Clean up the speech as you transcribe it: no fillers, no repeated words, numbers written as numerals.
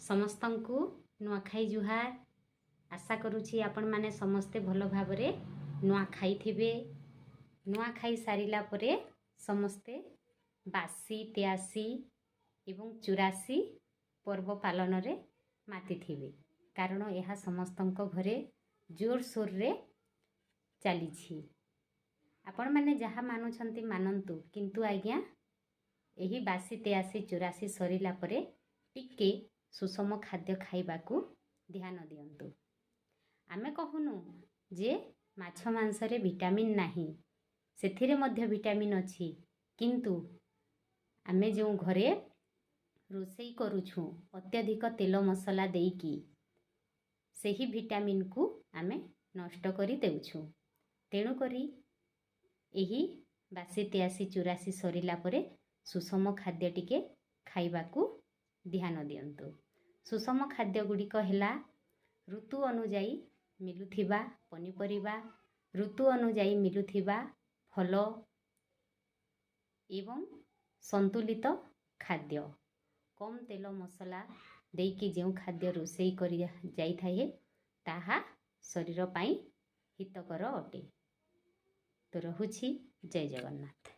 ସମସ୍ତଙ୍କୁ ନୂଆଖାଇ ଜୁହାର। ଆଶା କରୁଛି ଆପଣମାନେ ସମସ୍ତେ ଭଲ ଭାବରେ ନୂଆ ଖାଇଥିବେ। ନୂଆ ଖାଇ ସାରିଲା ପରେ ସମସ୍ତେ ବାସି ତେଆସି ଏବଂ ଚୁରାସି ପର୍ବ ପାଳନରେ ମାତିଥିବେ, କାରଣ ଏହା ସମସ୍ତଙ୍କ ଘରେ ଜୋରସୋରରେ ଚାଲିଛି। ଆପଣମାନେ ଯାହା ମାନୁଛନ୍ତି ମାନନ୍ତୁ, କିନ୍ତୁ ଆଜ୍ଞା ଏହି ବାସି ତେଆସି ଚୁରାସି ସରିଲା ପରେ ଟିକେ ସୁଷମ ଖାଦ୍ୟ ଖାଇବାକୁ ଧ୍ୟାନ ଦିଅନ୍ତୁ। ଆମେ କହୁନୁ ଯେ ମାଛ ମାଂସରେ ଭିଟାମିନ୍ ନାହିଁ, ସେଥିରେ ମଧ୍ୟ ଭିଟାମିନ୍ ଅଛି, କିନ୍ତୁ ଆମେ ଯେଉଁ ଘରେ ରୋଷେଇ କରୁଛୁ ଅତ୍ୟଧିକ ତେଲ ମସଲା ଦେଇକି ସେହି ଭିଟାମିନ୍କୁ ଆମେ ନଷ୍ଟ କରି ଦେଉଛୁ। ତେଣୁକରି ଏହି ବାସି ତେଆସି ଚୁରାସି ସରିଲା ପରେ ସୁଷମ ଖାଦ୍ୟ ଟିକେ ଖାଇବାକୁ ଧ୍ୟାନ ଦିଅନ୍ତୁ। ସୁଷମ ଖାଦ୍ୟ ଗୁଡ଼ିକ ହେଲା ଋତୁ ଅନୁଯାୟୀ ମିଳୁଥିବା ପନିପରିବା, ଋତୁ ଅନୁଯାୟୀ ମିଳୁଥିବା ଫଳ ଏବଂ ସନ୍ତୁଳିତ ଖାଦ୍ୟ। କମ୍ ତେଲ ମସଲା ଦେଇକି ଯେଉଁ ଖାଦ୍ୟ ରୋଷେଇ କରି ଯାଇଥାଏ ତାହା ଶରୀର ପାଇଁ ହିତକର ଅଟେ। ତ ରହୁଛି, ଜୟ ଜଗନ୍ନାଥ।